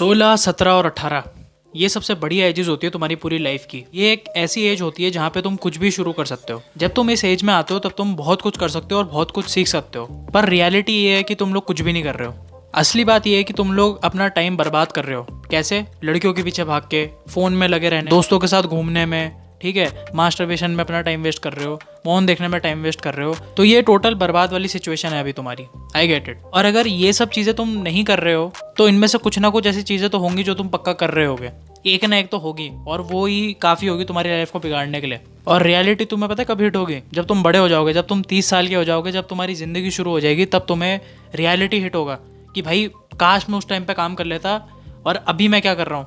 16, 17 और 18 ये सबसे बढ़िया एजेस होती है तुम्हारी पूरी लाइफ की। ये एक ऐसी एज होती है जहाँ पे तुम कुछ भी शुरू कर सकते हो। जब तुम इस एज में आते हो तब तुम बहुत कुछ कर सकते हो और बहुत कुछ सीख सकते हो, पर रियलिटी ये है कि तुम लोग कुछ भी नहीं कर रहे हो। असली बात ये है कि तुम लोग अपना टाइम बर्बाद कर रहे हो। कैसे? लड़कियों के पीछे भाग के, फोन में लगे रहने, दोस्तों के साथ घूमने में, ठीक है, मास्टरबेशन में अपना टाइम वेस्ट कर रहे हो, फोन देखने में टाइम वेस्ट कर रहे हो। तो ये टोटल बर्बाद वाली सिचुएशन है अभी तुम्हारी। I get it. और अगर ये सब चीज़ें तुम नहीं कर रहे हो तो इनमें से कुछ ना कुछ ऐसी चीज़ें तो होंगी जो तुम पक्का कर रहे होगे। एक ना एक तो होगी, और वो ही काफ़ी होगी तुम्हारी लाइफ को बिगाड़ने के लिए। और रियलिटी तुम्हें पता है कब हिट होगी? जब तुम बड़े हो जाओगे, जब तुम 30 साल के हो जाओगे, जब तुम्हारी ज़िंदगी शुरू हो जाएगी, तब तुम्हें रियलिटी हिट होगा कि भाई काश मैं उस टाइम पे काम कर लेता। और अभी मैं क्या कर रहा हूँ?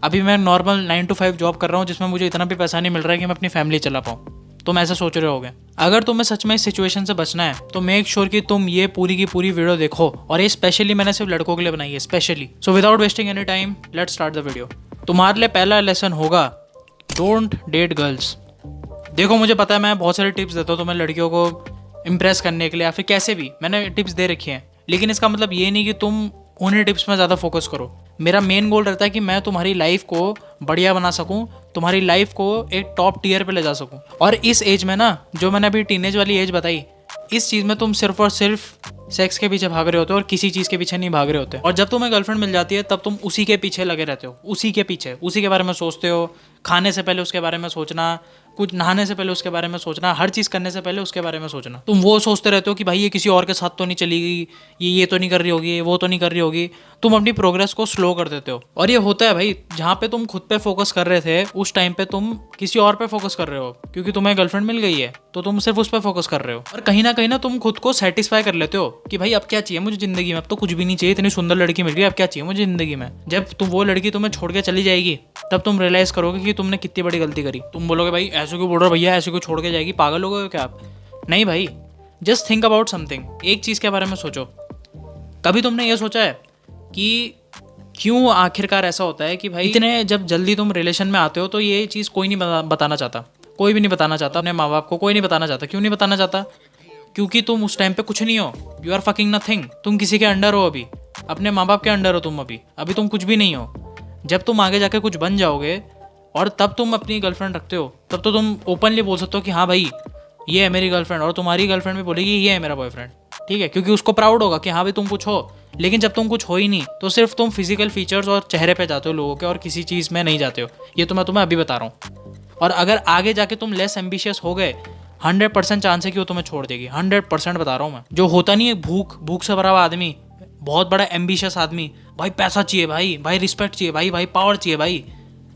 अभी मैं नॉर्मल 9 to 5 जॉब कर रहा हूँ जिसमें मुझे इतना भी पैसा नहीं मिल रहा है कि मैं अपनी फैमिली चला पाऊँ। तुम ऐसा सोच रहे होगे। अगर तुम्हें सच में इस सिचुएशन से बचना है तो मेक श्योर कि तुम ये पूरी की पूरी वीडियो देखो। और ये स्पेशली मैंने सिर्फ लड़कों के लिए बनाई है, specially. So without wasting any time, let's start the video. तुम्हारे लिए पहला लेसन होगा, डोंट डेट गर्ल्स। देखो, मुझे पता है मैं बहुत सारी टिप्स देता हूँ तुम्हें लड़कियों को इम्प्रेस करने के लिए, या फिर कैसे भी मैंने टिप्स दे रखी हैं, लेकिन इसका मतलब ये नहीं कि तुम उन्हीं टिप्स में ज़्यादा फोकस करो। मेरा मेन गोल रहता है कि मैं तुम्हारी लाइफ को बढ़िया बना सकूं, तुम्हारी लाइफ को एक टॉप टियर पे ले जा सकूं। और इस एज में ना, जो मैंने अभी टीनेज वाली एज बताई, इस चीज़ में तुम सिर्फ और सिर्फ सेक्स के पीछे भाग रहे होते हो और किसी चीज़ के पीछे नहीं भाग रहे होते। और जब तुम्हें गर्लफ्रेंड मिल जाती है तब तुम उसी के पीछे लगे रहते हो, उसी के पीछे, उसी के बारे में सोचते हो। खाने से पहले उसके बारे में सोचना, कुछ नहाने से पहले उसके बारे में सोचना, हर चीज़ करने से पहले उसके बारे में सोचना। तुम वो सोचते रहते हो कि भाई ये किसी और के साथ तो नहीं चली गई, ये तो नहीं कर रही होगी, वो तो नहीं कर रही होगी। तुम अपनी प्रोग्रेस को स्लो कर देते हो। और ये होता है भाई, जहाँ पे तुम खुद पे फोकस कर रहे थे उस टाइम पे तुम किसी और पे फोकस कर रहे हो, क्योंकि तुम्हें गर्लफ्रेंड मिल गई है तो तुम सिर्फ उस पर फोकस कर रहे हो। और कहीं ना तुम खुद को सेटिस्फाई कर लेते हो कि भाई अब क्या चाहिए मुझे जिंदगी में, अब तो कुछ भी नहीं चाहिए, इतनी सुंदर लड़की मिल गई, अब क्या चाहिए मुझे जिंदगी में। जब तुम वो लड़की तुम्हें छोड़ के चली जाएगी तब तुम रियलाइज करोगे कि तुमने कितनी बड़ी गलती करी। तुम बोलोगे भाई ऐसे क्यों बोल रहे हो भैया, ऐसे क्यों छोड़ के जाएगी, पागल हो गए हो क्या आप? नहीं भाई, जस्ट थिंक अबाउट समथिंग। एक चीज़ के बारे में सोचो। कभी तुमने ये सोचा है कि क्यों आखिरकार ऐसा होता है कि भाई इतने जब जल्दी तुम रिलेशन में आते हो तो ये चीज़ कोई नहीं बताना चाहता, कोई भी नहीं बताना चाहता, अपने माँ बाप को कोई नहीं बताना चाहता। क्यों नहीं बताना चाहता? क्योंकि तुम उस टाइम पे कुछ नहीं हो। You are fucking nothing. तुम किसी के अंडर हो, अभी अपने माँ बाप के अंडर हो तुम। अभी तुम कुछ भी नहीं हो। जब तुम आगे जाके कुछ बन जाओगे और तब तुम अपनी गर्लफ्रेंड रखते हो, तब तो तुम ओपनली बोल सकते हो कि हाँ भाई ये है मेरी गर्लफ्रेंड, और तुम्हारी गर्लफ्रेंड भी बोलेगी ये है मेरा बॉयफ्रेंड, ठीक है, क्योंकि उसको प्राउड होगा कि हाँ भाई तुम कुछ हो। लेकिन जब तुम कुछ हो ही नहीं तो सिर्फ तुम फिजिकल फीचर्स और चेहरे पे जाते हो लोगों के, और किसी चीज़ में नहीं जाते हो। ये तो मैं तुम्हें अभी बता रहा हूँ। और अगर आगे जाके तुम लेस एम्बिशियस हो गए, 100% चांस है कि वो तुम्हें छोड़ देगी। 100% बता रहा हूँ मैं। जो होता नहीं है भूख से भरा हुआ आदमी, बहुत बड़ा एम्बिशियस आदमी, भाई पैसा चाहिए, भाई रिस्पेक्ट चाहिए, भाई पावर चाहिए, भाई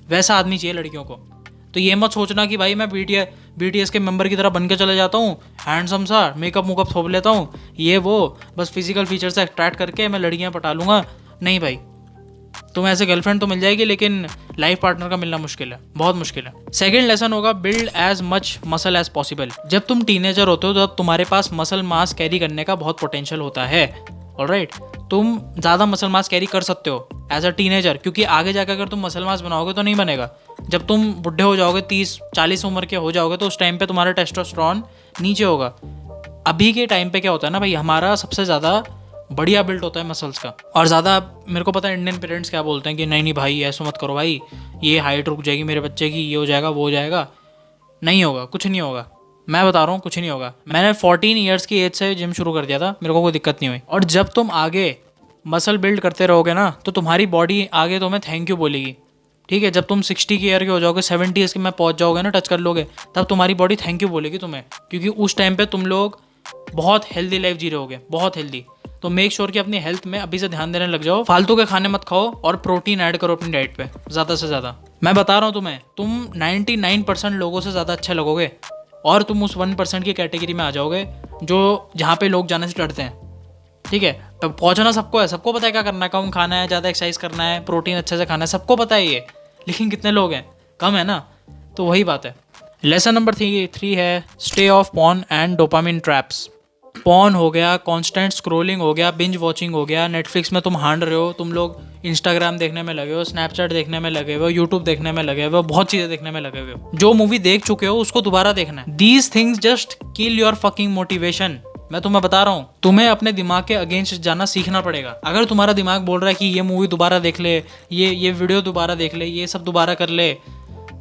वैसा आदमी चाहिए लड़कियों को। तो ये मत सोचना कि भाई मैं BTS के मेंबर की तरह बन के चले जाता हूँ, हैंडसम सा, मेकअप थोप लेता हूँ, ये वो बस फिजिकल फीचर से अट्रैक्ट करके मैं लड़कियाँ पटा लूँगा। नहीं भाई, तुम्हें ऐसे गर्लफ्रेंड तो मिल जाएगी लेकिन लाइफ पार्टनर का मिलना मुश्किल है, बहुत मुश्किल है। सेकंड लेसन होगा, build as much muscle as possible. जब तुम टीनेजर होते हो तब तुम्हारे पास मसल मास कैरी करने का बहुत पोटेंशियल होता है। ऑलराइट, तुम ज़्यादा मसल मास कैरी कर सकते हो एज अ टीनेजर, क्योंकि आगे जाकर अगर तुम मसल मास बनाओगे तो नहीं बनेगा। जब तुम बुढ़े हो जाओगे, 30-40 उम्र के हो जाओगे, तो उस टाइम पे तुम्हारा टेस्टोस्टेरोन नीचे होगा। अभी के टाइम पे क्या होता है ना भाई, हमारा सबसे ज़्यादा बढ़िया बिल्ड होता है मसल्स का। और ज़्यादा मेरे को पता है इंडियन पेरेंट्स क्या बोलते हैं कि नहीं भाई ऐसा मत करो भाई, ये हाइट रुक जाएगी मेरे बच्चे की, ये हो जाएगा वो हो जाएगा। नहीं होगा, कुछ नहीं होगा। मैं बता रहा हूँ कुछ नहीं होगा। मैंने 14 ईयर्स की एज से जिम शुरू कर दिया था, मेरे को कोई दिक्कत नहीं हुई। और जब तुम आगे मसल बिल्ड करते रहोगे ना तो तुम्हारी बॉडी आगे तुम्हें थैंक यू बोलेगी, ठीक है। जब तुम 60 की ईयर के हो जाओगे, 70 ईयर्स के में पहुँच जाओगे ना, टच कर लोगे, तब तुम्हारी बॉडी थैंक यू बोलेगी तुम्हें, क्योंकि उस टाइम पे तुम लोग बहुत हेल्दी लाइफ जी रहे होगे, बहुत हेल्दी। तो मेक श्योर कि अपनी हेल्थ में अभी से ध्यान देने लग जाओ। फालतू के खाने मत खाओ और प्रोटीन ऐड करो अपनी डाइट पे ज़्यादा से ज़्यादा। मैं बता रहा हूँ तुम्हें, तुम 99% लोगों से ज़्यादा अच्छे लगोगे, और तुम उस 1% की कैटेगरी में आ जाओगे जो जहाँ पे लोग जाने से डरते हैं, ठीक है। तो पहुँचना सबको है, सबको पता है क्या करना है, कम खाना है, ज़्यादा एक्सरसाइज करना है, प्रोटीन अच्छे से खाना है, सबको पता है ये। लेकिन कितने लोग हैं? कम है ना। तो वही बात है। लेसन नंबर 3 है, stay of porn and dopamine traps. Porn हो गया, कांस्टेंट स्क्रोलिंग हो गया, बिंज वॉचिंग हो गया, नेटफ्लिक्स में तुम हांड रहे हो, तुम लोग इंस्टाग्राम देखने में लगे हो, स्नैपचैट देखने में लगे हुए हो, यूट्यूब देखने में लगे हुए हो, बहुत चीज़ें देखने में लगे हुए हो। जो मूवी देख चुके हो उसको दोबारा देखना है। These things just kill your fucking motivation. मैं तुम्हें बता रहा हूँ, तुम्हें अपने दिमाग के अगेंस्ट जाना सीखना पड़ेगा। अगर तुम्हारा दिमाग बोल रहा है कि ये मूवी दोबारा देख ले, ये वीडियो दोबारा देख ले, ये सब दोबारा कर ले,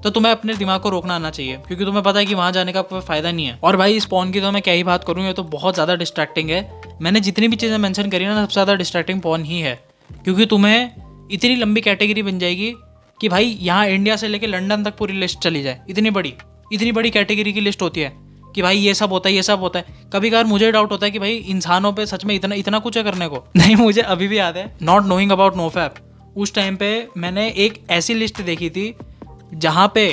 तो तुम्हें अपने दिमाग को रोकना आना चाहिए, क्योंकि तुम्हें पता है कि वहाँ जाने का कोई फायदा नहीं है। और भाई इस पॉन की तो मैं क्या ही बात करूँ, ये तो बहुत ज़्यादा डिस्ट्रैक्टिंग है। मैंने जितनी भी चीज़ें मेंशन करी ना, सबसे ज़्यादा डिस्ट्रैक्टिंग पॉन ही है, क्योंकि तुम्हें इतनी लंबी कैटेगरी बन जाएगी कि भाई यहाँ इंडिया से लेकर लंदन तक पूरी लिस्ट चली जाए। इतनी बड़ी कैटेगरी की लिस्ट होती है कि भाई ये सब होता है, ये सब होता है। कभी कभार मुझे डाउट होता है कि भाई इंसानों पे सच में इतना कुछ है करने को। नहीं, मुझे अभी भी याद है, नॉट नोइंग अबाउट नोफैप, उस टाइम पे मैंने एक ऐसी लिस्ट देखी थी जहाँ पे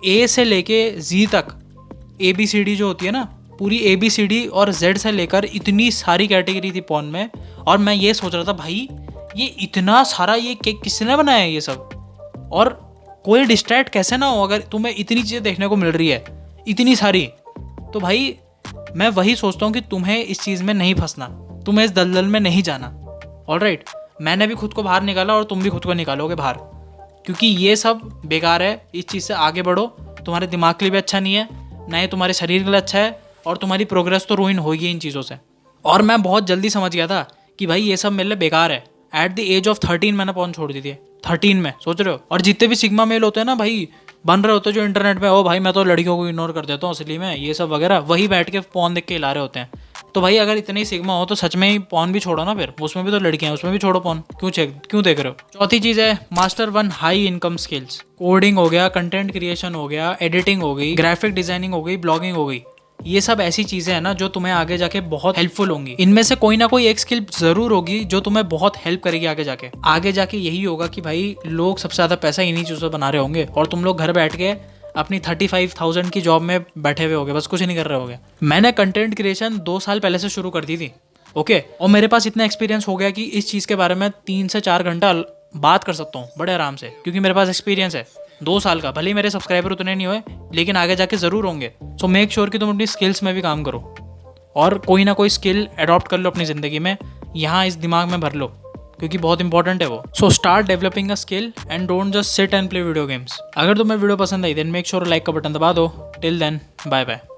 ए से लेके जी तक ABCD जो होती है ना, पूरी ABCD और Z से लेकर इतनी सारी कैटेगरी थी पॉन में। और मैं ये सोच रहा था भाई ये इतना सारा ये किसने बनाया है ये सब, और कोई डिस्ट्रैक्ट कैसे ना हो अगर तुम्हें इतनी चीज़ें देखने को मिल रही है, इतनी सारी। तो भाई मैं वही सोचता हूँ कि तुम्हें इस चीज़ में नहीं फंसना, तुम्हें इस दलदल में नहीं जाना। ऑलराइट, मैंने भी खुद को बाहर निकाला और तुम भी खुद को निकालोगे बाहर, क्योंकि ये सब बेकार है। इस चीज़ से आगे बढ़ो, तुम्हारे दिमाग के लिए भी अच्छा नहीं है, ना ही तुम्हारे शरीर के लिए अच्छा है, और तुम्हारी प्रोग्रेस तो रूइन होगी इन चीज़ों से। और मैं बहुत जल्दी समझ गया था कि भाई ये सब मेरे लिए बेकार है। एट द एज ऑफ 13 मैंने पॉन छोड़ दी थी, 13 में, सोच रहे हो। और जितने भी सिग्मा मेल होते हैं ना भाई, बन रहे होते हैं जो इंटरनेट पे, ओ भाई मैं तो लड़कियों को इग्नोर कर देता हूँ असली में, ये सब वगैरह, वही बैठ के पॉन देख के हिला रहे होते हैं। तो भाई अगर इतने ही सिग्मा हो तो सच में ही पॉन भी छोड़ो ना, फिर उसमें भी तो लड़कियां हैं, उसमें भी छोड़ो पॉन, क्यों देख रहे हो। चौथी चीज़ है master 1 high income skills. Coding हो गया, कंटेंट क्रिएशन हो गया, एडिटिंग हो गई, ग्राफिक डिजाइनिंग हो गई, ब्लॉगिंग हो गई। ये सब ऐसी चीज़ें हैं ना जो तुम्हें आगे जाके बहुत हेल्पफुल होंगी। इनमें से कोई ना कोई एक स्किल जरूर होगी जो तुम्हें बहुत हेल्प करेगी आगे जाके यही होगा कि भाई लोग सबसे ज़्यादा पैसा इन्हीं चीज़ों बना रहे होंगे, और तुम लोग घर बैठ के अपनी 35,000 की जॉब में बैठे हुए होगे, बस कुछ नहीं कर रहे होगे। मैंने कंटेंट क्रिएशन 2 साल पहले से शुरू कर दी थी, ओके, और मेरे पास इतना एक्सपीरियंस हो गया कि इस चीज़ के बारे में 3 से 4 घंटा बात कर सकता हूँ बड़े आराम से, क्योंकि मेरे पास एक्सपीरियंस है 2 साल का। भले ही मेरे सब्सक्राइबर उतने नहीं हुए, लेकिन आगे जाके ज़रूर होंगे। सो मेक श्योर कि तुम अपनी स्किल्स में भी काम करो, और कोई ना कोई स्किल अडॉप्ट कर लो अपनी ज़िंदगी में, यहाँ इस दिमाग में भर लो, क्योंकि बहुत इंपॉर्टेंट है वो। So start developing a skill and don't just sit and play video games. अगर तुम्हें वीडियो पसंद आई देन मेक श्योर लाइक का बटन दबा दो। Till then bye bye.